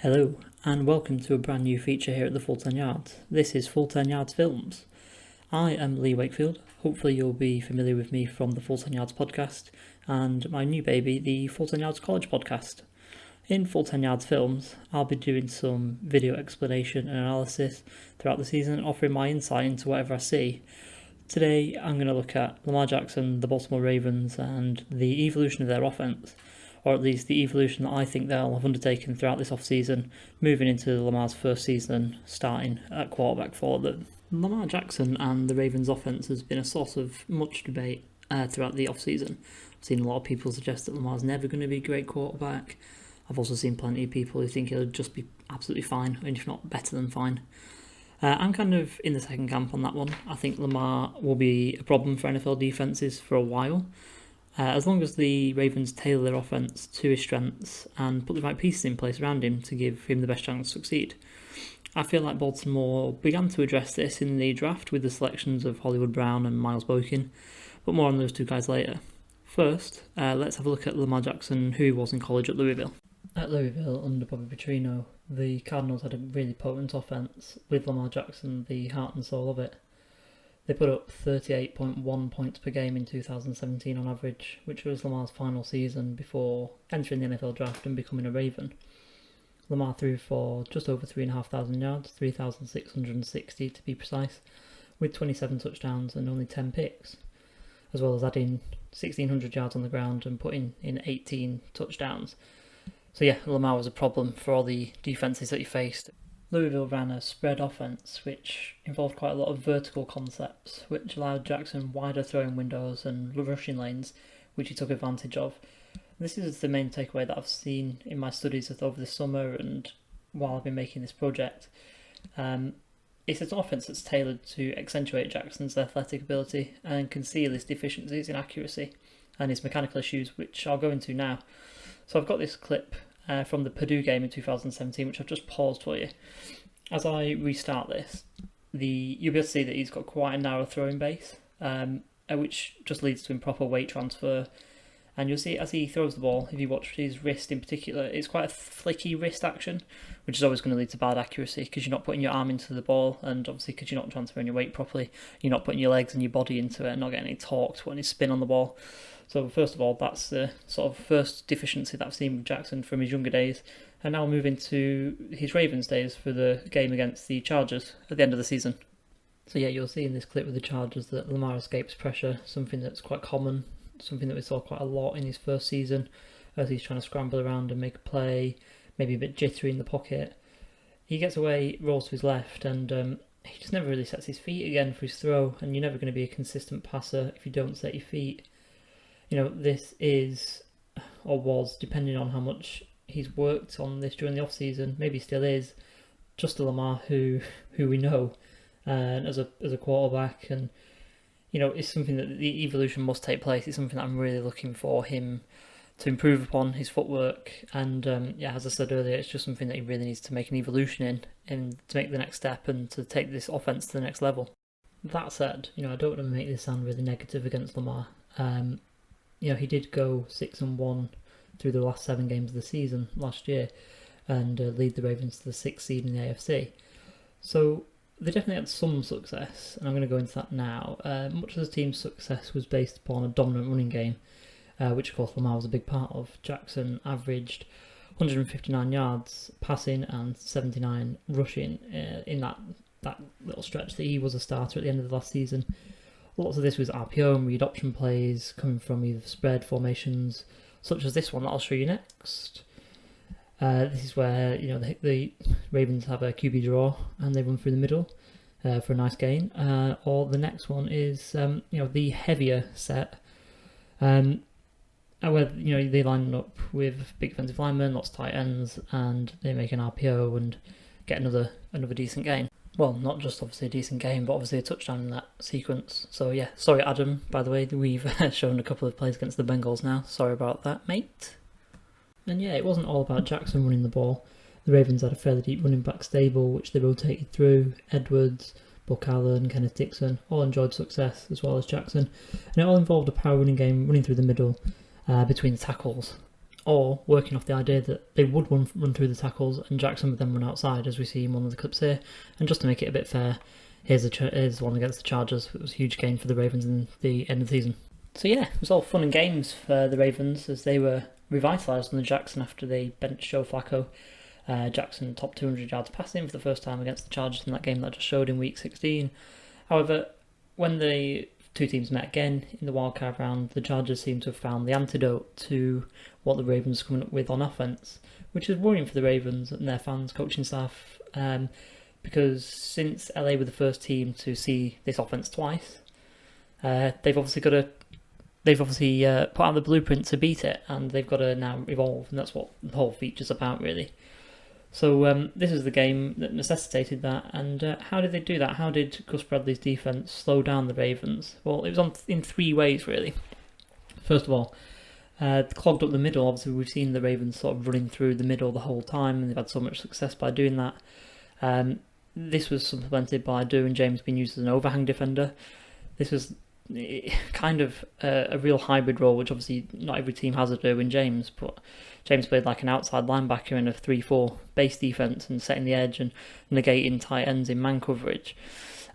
Hello, and welcome to a brand new feature here at the Full 10 Yards. This is Full 10 Yards Films. I am Lee Wakefield. Hopefully you'll be familiar with me from the Full 10 Yards podcast and my new baby, the Full 10 Yards College podcast. In Full 10 Yards Films, I'll be doing some video explanation and analysis throughout the season, offering my insight into whatever I see. Today I'm going to look at Lamar Jackson, the Baltimore Ravens, and the evolution of their offense, or at least the evolution that I think they'll have undertaken throughout this off-season, moving into Lamar's first season starting at quarterback for them. Lamar Jackson and the Ravens offense has been a source of much debate throughout the off-season. I've seen a lot of people suggest that Lamar's never going to be a great quarterback. I've also seen plenty of people who think he'll just be absolutely fine, and if not better than fine. I'm kind of in the second camp on that one. I think Lamar will be a problem for NFL defenses for a while. As long as the Ravens tailor their offense to his strengths and put the right pieces in place around him to give him the best chance to succeed. I feel like Baltimore began to address this in the draft with the selections of Hollywood Brown and Miles Boykin, but more on those two guys later. First, let's have a look at Lamar Jackson, who he was in college at Louisville. At Louisville, under Bobby Petrino, the Cardinals had a really potent offense, with Lamar Jackson the heart and soul of it. They put up 38.1 points per game in 2017 on average, which was Lamar's final season before entering the NFL draft and becoming a Raven. Lamar threw for just over 3,500 yards, 3,660 to be precise, with 27 touchdowns and only 10 picks, as well as adding 1,600 yards on the ground and putting in 18 touchdowns. So yeah, Lamar was a problem for all the defenses that he faced. Louisville ran a spread offense, which involved quite a lot of vertical concepts, which allowed Jackson wider throwing windows and rushing lanes, which he took advantage of. This is the main takeaway that I've seen in my studies over the summer and while I've been making this project. It's an offense that's tailored to accentuate Jackson's athletic ability and conceal his deficiencies in accuracy and his mechanical issues, which I'll go into now. So I've got this clip from the Purdue game in 2017, which I've just paused for you. As I restart this, you'll be able to see that he's got quite a narrow throwing base, which just leads to improper weight transfer. And you'll see as he throws the ball, if you watch his wrist in particular, it's quite a flicky wrist action, which is always going to lead to bad accuracy because you're not putting your arm into the ball, and obviously because you're not transferring your weight properly, you're not putting your legs and your body into it and not getting any torque to put any spin on the ball. So first of all, that's the sort of first deficiency that I've seen with Jackson from his younger days. And now I'll move into his Ravens days for the game against the Chargers at the end of the season. So yeah, you'll see in this clip with the Chargers that Lamar escapes pressure, something that's quite common, something that we saw quite a lot in his first season as he's trying to scramble around and make a play, maybe a bit jittery in the pocket. He gets away, rolls to his left, and he just never really sets his feet again for his throw, and you're never going to be a consistent passer if you don't set your feet. You know, this is, or was, depending on how much he's worked on this during the off-season, maybe still is, just a Lamar who we know as a quarterback, and you know, it's something that the evolution must take place. It's something that I'm really looking for him to improve upon, his footwork, and as I said earlier, it's just something that he really needs to make an evolution in to make the next step and to take this offense to the next level. That said, you know, I don't want to make this sound really negative against Lamar. You know, he did go 6-1 through the last 7 games of the season last year and lead the Ravens to the 6th seed in the AFC. So they definitely had some success, and I'm going to go into that now. Much of the team's success was based upon a dominant running game, which of course Lamar was a big part of. Jackson averaged 159 yards passing and 79 rushing in that little stretch that he was a starter at the end of the last season. Lots of this was RPO and read option plays coming from either spread formations, such as this one that I'll show you next. This is where, you know, the Ravens have a QB draw and they run through the middle for a nice gain. Or the next one is, you know, the heavier set, where, you know, they line up with big defensive linemen, lots of tight ends, and they make an RPO and get another decent gain. Well, not just obviously a decent game, but obviously a touchdown in that sequence. So yeah, sorry Adam, by the way, we've shown a couple of plays against the Bengals now. Sorry about that, mate. And yeah, it wasn't all about Jackson running the ball. The Ravens had a fairly deep running back stable, which they rotated through. Edwards, Buck Allen, Kenneth Dixon, all enjoyed success, as well as Jackson. And it all involved a power running game running through the middle between the tackles. or working off the idea that they would run through the tackles and Jackson would then run outside, as we see in one of the clips here. And just to make it a bit fair, here's one against the Chargers. It was a huge gain for the Ravens in the end of the season. So yeah, it was all fun and games for the Ravens as they were revitalised under Jackson after they benched Joe Flacco. Jackson topped 200 yards passing for the first time against the Chargers in that game that I just showed in Week 16. However, when the two teams met again in the wildcard round, the Chargers seem to have found the antidote to what the Ravens are coming up with on offence, which is worrying for the Ravens and their fans, coaching staff, because since LA were the first team to see this offence twice, they've obviously put out the blueprint to beat it, and they've got to now evolve, and that's what the whole feature's about, really. So this is the game that necessitated that, and how did they do that? How did Gus Bradley's defence slow down the Ravens? Well, it was in three ways, really. First of all, clogged up the middle. Obviously, we've seen the Ravens sort of running through the middle the whole time, and they've had so much success by doing that. This was supplemented by Derwin James being used as an overhang defender. This was kind of a real hybrid role, which obviously not every team has a Derwin James, but James played like an outside linebacker in a 3-4 base defense and setting the edge and negating tight ends in man coverage.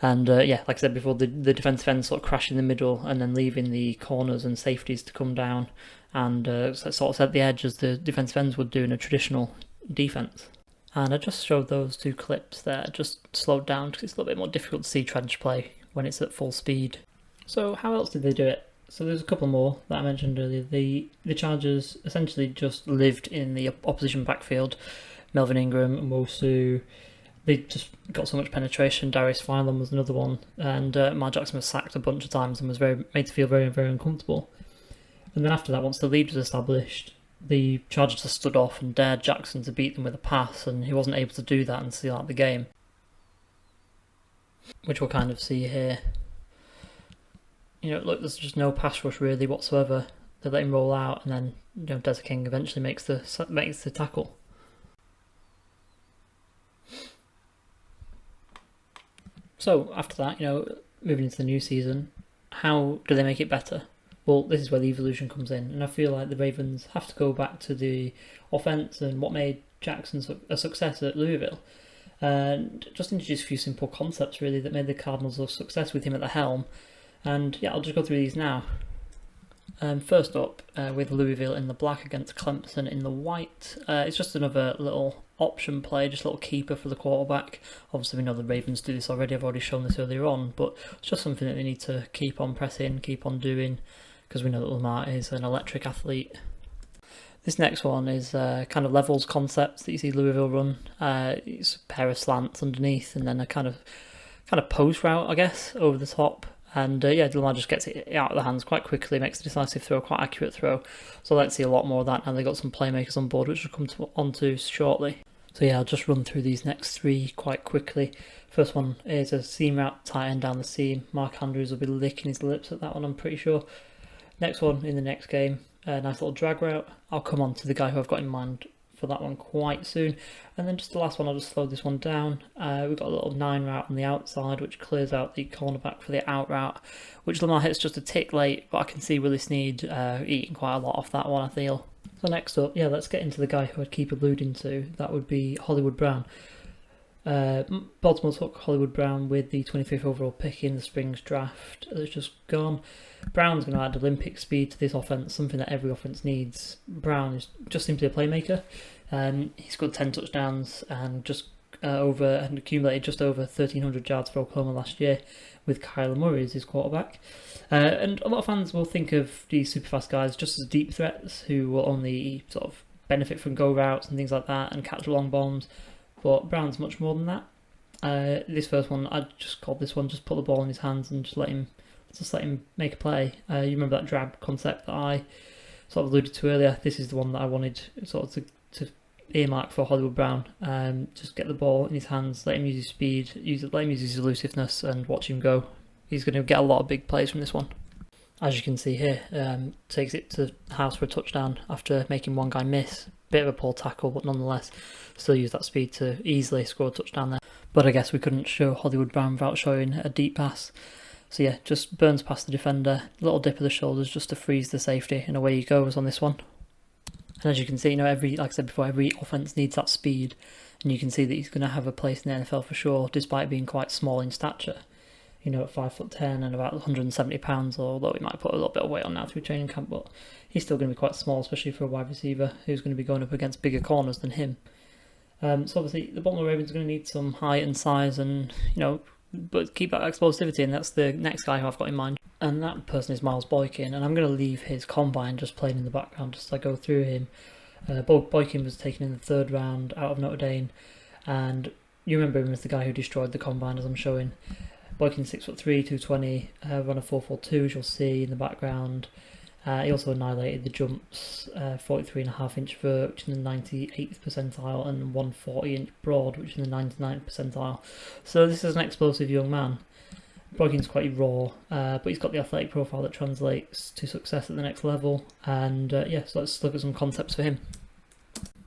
And like I said before, the defensive end sort of crashing in the middle and then leaving the corners and safeties to come down and sort of set the edge as the defensive ends would do in a traditional defense. And I just showed those two clips there, just slowed down because it's a little bit more difficult to see trench play when it's at full speed. So how else did they do it? So there's a couple more that I mentioned earlier. The Chargers essentially just lived in the opposition backfield. Melvin Ingram, Mosu, they just got so much penetration. Darius Phylum was another one, and Lamar Jackson was sacked a bunch of times and was made to feel very, very uncomfortable. And then after that, once the lead was established, the Chargers just stood off and dared Jackson to beat them with a pass, and he wasn't able to do that and seal out the game, which we'll kind of see here. Look, there's just no pass rush really whatsoever. They let him roll out, and then Desert King eventually makes the tackle. So after that, moving into the new season, how do they make it better? Well, this is where the evolution comes in, and I feel like the Ravens have to go back to the offense and what made Jackson a success at Louisville, and just introduce a few simple concepts really that made the Cardinals a success with him at the helm. And yeah, I'll just go through these now. First up, with Louisville in the black against Clemson in the white. It's just another little option play, just a little keeper for the quarterback. Obviously, we know the Ravens do this already. I've already shown this earlier on, but it's just something that they need to keep on pressing, keep on doing, because we know that Lamar is an electric athlete. This next one is kind of levels concepts that you see Louisville run. It's a pair of slants underneath, and then a kind of post route, I guess, over the top. And Lamar just gets it out of the hands quite quickly, makes a decisive throw, quite accurate throw. So let's see a lot more of that now. They've got some playmakers on board, which we'll come onto shortly. So yeah, I'll just run through these next three quite quickly. First one is a seam route, tight end down the seam. Mark Andrews will be licking his lips at that one, I'm pretty sure. Next one in the next game, a nice little drag route. I'll come on to the guy who I've got in mind for that one quite soon. And then just the last one, I'll just slow this one down. We've got a little 9 route on the outside, which clears out the cornerback for the out route, which Lamar hits just a tick late, but I can see Willie Snead eating quite a lot off that one, I feel. So next up, let's get into the guy who I'd keep alluding to. That would be Hollywood Brown. Baltimore took Hollywood Brown with the 25th overall pick in the spring's draft. It's just gone. Brown's going to add Olympic speed to this offense, something that every offense needs. Brown is just simply a playmaker. He scored 10 touchdowns and accumulated just over 1,300 yards for Oklahoma last year with Kyler Murray as his quarterback. And a lot of fans will think of these super fast guys just as deep threats who will only sort of benefit from go routes and things like that and catch long bombs. But Brown's much more than that. This first one, I just called this one, just put the ball in his hands and just let him make a play. You remember that drab concept that I sort of alluded to earlier? This is the one that I wanted sort of to earmark for Hollywood Brown. Just get the ball in his hands, let him use his speed, let him use his elusiveness and watch him go. He's going to get a lot of big plays from this one. As you can see here, takes it to the house for a touchdown after making one guy miss. Bit of a poor tackle, but nonetheless still use that speed to easily score a touchdown there. But I guess we couldn't show Hollywood Brown without showing a deep pass. So yeah, just burns past the defender, little dip of the shoulders just to freeze the safety, and away he goes on this one. And as you can see, like I said before, every offense needs that speed, and you can see that he's going to have a place in the NFL for sure, despite being quite small in stature. At 5'10" and about 170 pounds, although he might put a little bit of weight on now through training camp, but he's still going to be quite small, especially for a wide receiver who's going to be going up against bigger corners than him. So obviously the Baltimore Ravens are going to need some height and size, and but keep that explosivity, and that's the next guy who I've got in mind. And that person is Miles Boykin, and I'm going to leave his combine just playing in the background just as I go through him. Boykin was taken in the 3rd round out of Notre Dame, and you remember him as the guy who destroyed the combine, as I'm showing. Boykin 6'3", 220, run a 4.42, as you'll see in the background. He also annihilated the jumps, 43.5-inch vert, which is in the 98th percentile, and 140-inch broad, which is in the 99th percentile. So this is an explosive young man. Boykin's quite raw, but he's got the athletic profile that translates to success at the next level. And so let's look at some concepts for him.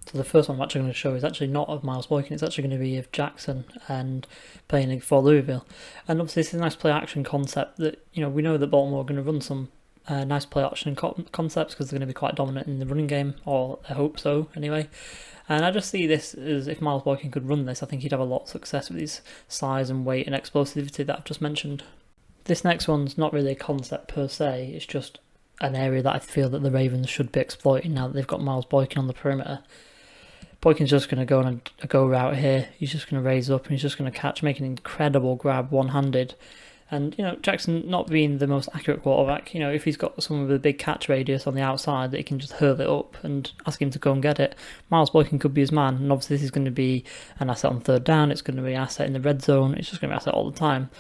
So the first one I'm actually going to show is actually not of Miles Boykin, it's actually going to be of Jackson and playing for Louisville. And obviously this is a nice play-action concept that, we know that Baltimore are going to run some nice play-action concepts because they're going to be quite dominant in the running game, or I hope so anyway. And I just see this as, if Miles Boykin could run this, I think he'd have a lot of success with his size and weight and explosivity that I've just mentioned. This next one's not really a concept per se, it's just an area that I feel that the Ravens should be exploiting now that they've got Miles Boykin on the perimeter. Boykin's just going to go on a go route here. He's just going to raise up and he's just going to catch, make an incredible grab one-handed. And, Jackson not being the most accurate quarterback, if he's got someone with a big catch radius on the outside that he can just hurl it up and ask him to go and get it, Miles Boykin could be his man. And obviously this is going to be an asset on 3rd down, it's going to be an asset in the red zone, it's just going to be an asset all the time.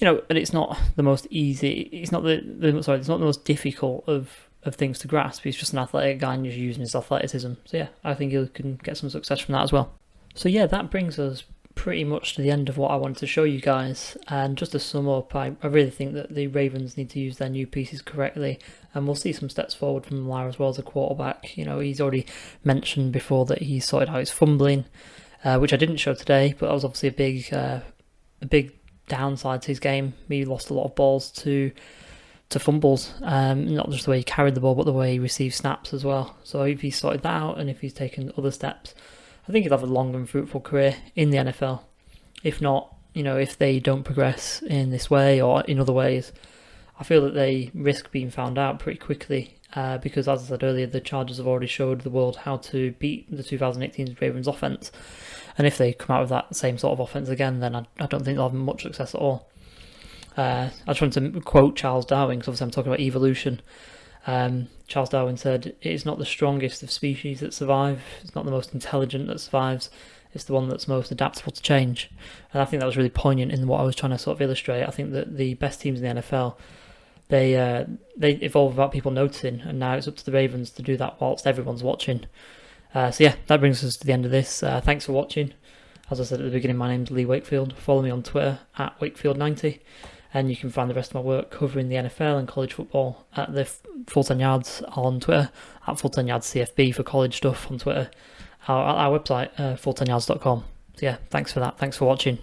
And it's not the most easy, it's not it's not the most difficult of things to grasp. He's just an athletic guy and just using his athleticism. So yeah, I think he can get some success from that as well. So yeah, that brings us pretty much to the end of what I wanted to show you guys. And just to sum up, I really think that the Ravens need to use their new pieces correctly, and we'll see some steps forward from Lamar as well as a quarterback. He's already mentioned before that he sorted out his fumbling, which I didn't show today, but that was obviously a big downside to his game. He lost a lot of balls to fumbles, not just the way he carried the ball, but the way he received snaps as well. So if he's sorted that out and if he's taken other steps, I think he'll have a long and fruitful career in the NFL. If not, if they don't progress in this way or in other ways, I feel that they risk being found out pretty quickly, because as I said earlier, the Chargers have already showed the world how to beat the 2018 Ravens offense. And if they come out with that same sort of offense again, then I don't think they'll have much success at all. I just wanted to quote Charles Darwin, because obviously I'm talking about evolution. Charles Darwin said, "It is not the strongest of species that survive, it's not the most intelligent that survives, it's the one that's most adaptable to change." And I think that was really poignant in what I was trying to sort of illustrate. I think that the best teams in the NFL, they evolve without people noticing, and now it's up to the Ravens to do that whilst everyone's watching. So yeah, that brings us to the end of this. Thanks for watching. As I said at the beginning, my name's Lee Wakefield. Follow me on Twitter at Wakefield90. And you can find the rest of my work covering the NFL and college football at the Full 10 Yards on Twitter, at Full 10 Yards CFB for college stuff on Twitter, or at our website, full10yards.com. So yeah, thanks for that. Thanks for watching.